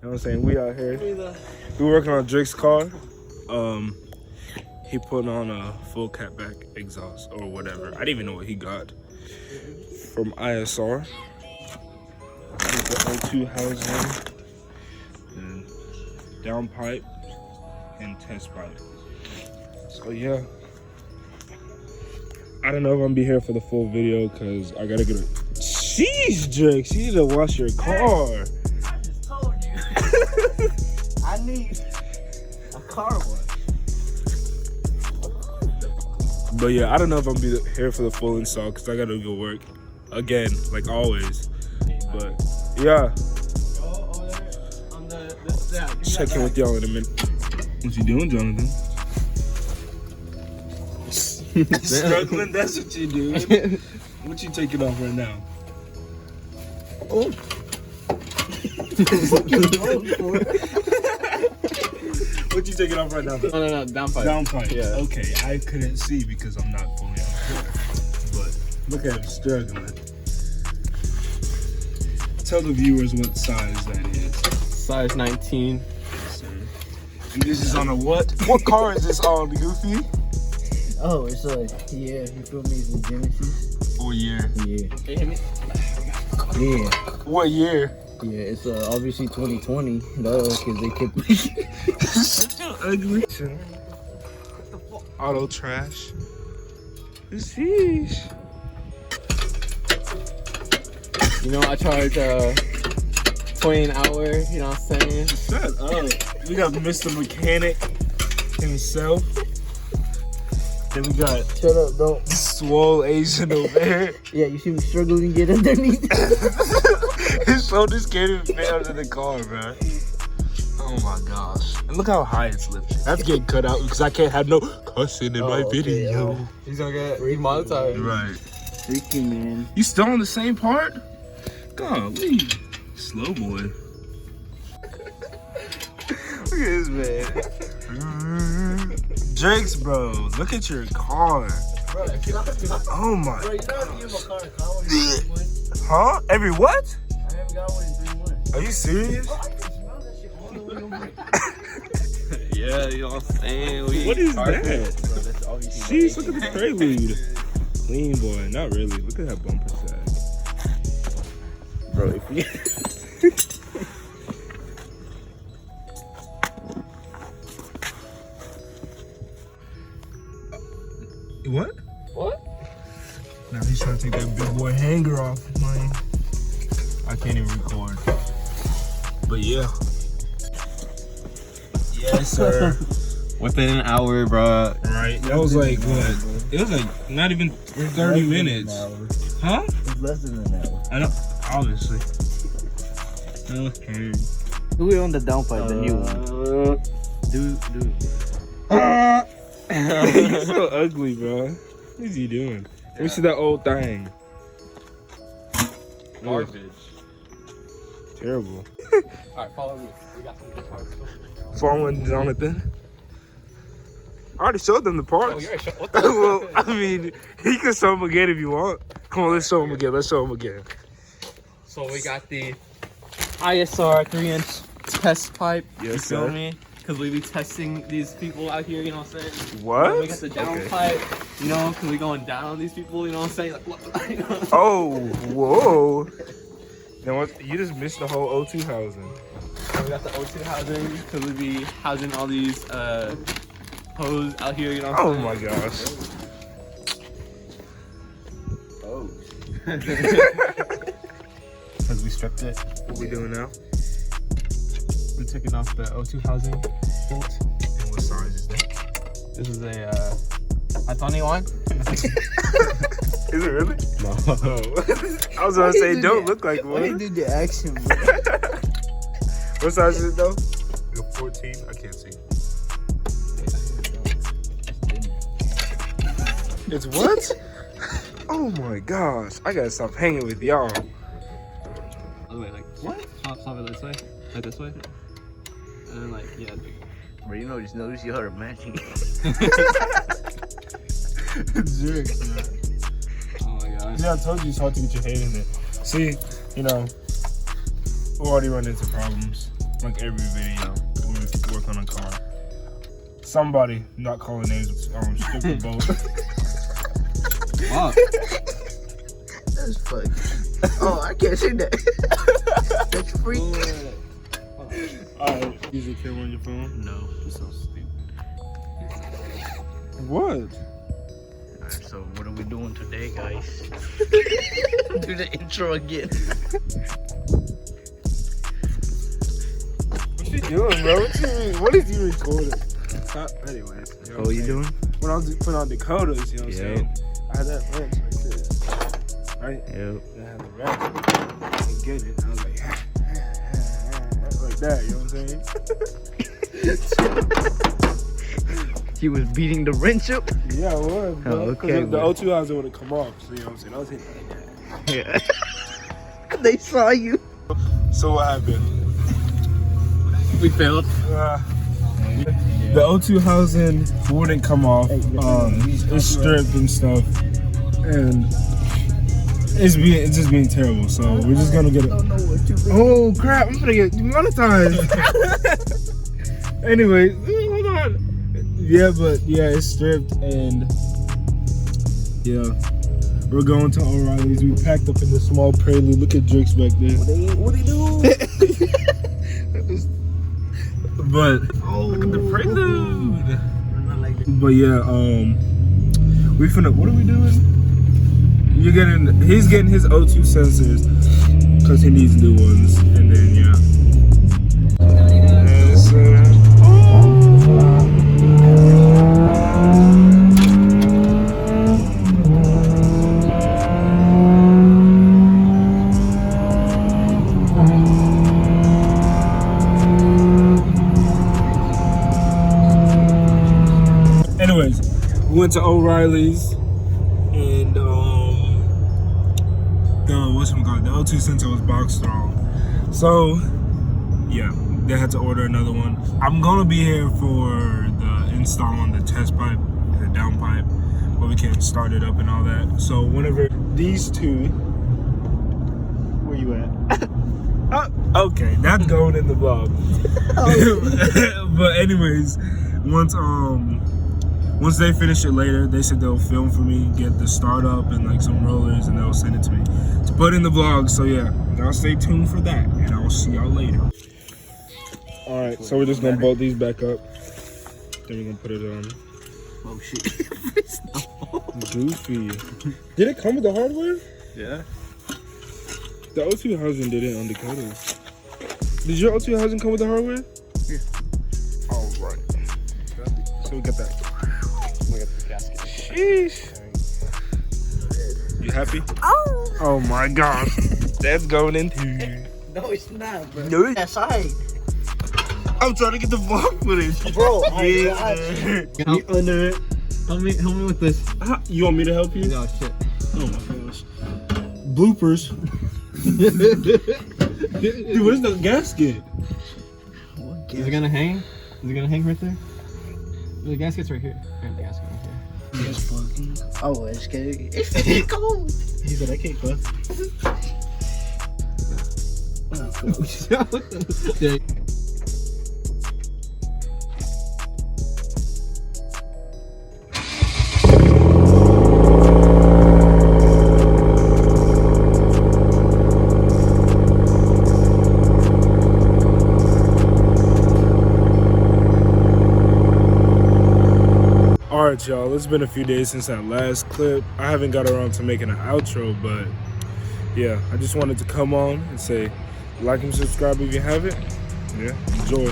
know what I'm saying? We out here. We working on Drake's car. He put on a full catback exhaust or whatever. I didn't even know what he got from ISR. The O2 housing, and downpipe, and test pipe. So yeah. I don't know if I'm gonna be here for the full video because I gotta get a. Jeez, Drake, you need to wash your car. I just told you. I need a car wash. But yeah, I don't know if I'm gonna be here for the full install because I gotta go work again, like always. But yeah, check in with y'all in a minute. What you doing, Jonathan? Struggling, that's what you do. What you taking off right now? Oh. What you taking off right now? No, downpipe. Downpipe. Yeah. Okay, I couldn't see because I'm not fully on camera. But look at him struggling. Tell the viewers what size that is. Size 19. And this is on a what? What car is this on, Goofy? Oh, it's yeah, you feel me? It's a Genesis. What year? Yeah. Can you hear me? Yeah. What year? Yeah, it's obviously 2020. No, because they kept me. So ugly. Auto trash. Sheesh. You know, I charge 20 an hour, you know what I'm saying? Shut up. We got Mr. Mechanic himself. Then we got Shut up, don't. Swole Asian over there. Yeah, you see me struggling to get underneath. His shoulders can't even fit under the car, bro. Oh my gosh. And look how high it's lifted. That's getting cut out because I can't have no cussing in my video. He's gonna get demonetized. Right. Freaking man. You still on the same part? Golly. Slow boy. Look at this man. Drake's, bro. Look at your car. Bro, Oh my. you know how to use my car in college? Huh? Every what? I haven't got one in 3 months. Are you serious? I can smell that shit all the way over here. Yeah, you know what I'm saying? What is that? Bro, that's all you can Jeez, look at the prelude. Clean boy. Not really. Look at that bumper side. Bro, if you... What? What? Now he's trying to take that big boy hanger off mine. I can't even record. But yeah. Yes, sir. Within an hour, bro. Right. That was like what? It was like not even 30 minutes. Huh? It's less than an hour. I know. Obviously. Okay. Who on the downpipe, the new one? Dude. He's so ugly, bro. What is he doing? Let me see that old thing. Garbage. Terrible. Alright, follow me. We got some good parts. Following Jonathan. I already showed them the parts. Oh, you're right. What the? Well, I mean, you can show them again if you want. Come on, let's show them again. Let's show them again. So we got the ISR 3-inch test pipe. Yes, you feel sir. me? Because we be testing these people out here, you know what I'm saying? What? We got the downpipe, you know, because we going down on these people, you know what I'm saying? Like, what? You know? Oh, whoa. Now what? You just missed the whole O2 housing. So we got the O2 housing, because we be housing all these hose out here, you know what I'm Oh saying? my gosh. Oh. Because we stripped it. What we doing now? We're taking off the O2 housing bolt. And what size is that? This is a Anthony one. Is it really? No. I was gonna say, don't look like Why you one. do the action, bro? What size is it though? Like a 14? I can't see. It's what? Oh my gosh. I gotta stop hanging with y'all. Oh, wait, like, what? Stop it this way. Like this way. And then, like, yeah. Bro, you know, just notice you are matching. Jerk, man. Oh my gosh. Yeah, I told you it's hard to get your head in it. See, you know, we already run into problems. like every video when we work on a car. Somebody, not calling names, stick the boat. Fuck. That's funny. Oh, I can't say that. That's free. Alright, use your camera on your phone? No, you're so stupid. What? Alright, so what are we doing today, guys? Do the intro again. What you doing, bro? What is you recording? Anyways. You know What are you I'm doing? saying? When I was putting on Dakotas, you know what I'm Yep. saying? I had that wrench like this. Right? Yep. I had the rack. I didn't get it. I was like, like that, you know what I'm saying? He was beating the wrench up? Yeah, I was, bro. Oh, okay, The bro. O2 housing would have come off, so you know what I'm saying? I was hitting like that. Yeah. They saw you. So what happened? We failed. The O2 housing wouldn't come off. It's stripped and stuff, and it's just being terrible. So we're just gonna get it. Oh crap! I'm gonna get monetized. Anyway, hold on. Yeah, but yeah, it's stripped, and yeah, we're going to O'Reilly's. We packed up in the small Prelude. Look at Drake's back there. What they do? But Look at the Prelude. Like that. But yeah, we finna. What are we doing? He's getting his O2 sensors because he needs new ones, and then yeah. Yes, sir. Anyways, we went to O'Reilly's and the O2 sensor was box strong. So yeah, they had to order another one. I'm gonna be here for the install on the test pipe, the down pipe, but we can't start it up and all that. So whenever these two, where you at? Oh, okay, that's going in the vlog. But anyways, once they finish it later, they said they'll film for me, get the startup and like some rollers, and they'll send it to me to put in the vlog. So yeah, y'all stay tuned for that, and I'll see y'all later. All right, so we're just gonna bolt these back up. Then we're gonna put it on. Oh shit. Goofy. Did it come with the hardware? Yeah. The O2 housing didn't on Dakotas. Did your O2 housing come with the hardware? Yeah. All right. So we got that. We got the gasket. Sheesh. You happy? Oh. Oh my gosh. That's going in too. No, it's not, bro. No. That's side. I'm trying to get the vlog footage. Bro, Yeah. Help, under it. help me with this. You want me to help you? Oh shit. Oh my gosh. Bloopers. Dude, where's the gasket? Is it gonna hang? Is it gonna hang right there? The gasket's right here. Here, the gasket right here. It's fucking. Oh, it's scary. It's cold. He said I can't bust. What the? Alright y'all, it's been a few days since that last clip. I haven't got around to making an outro, but yeah, I just wanted to come on and say like and subscribe if you haven't. Yeah, enjoy.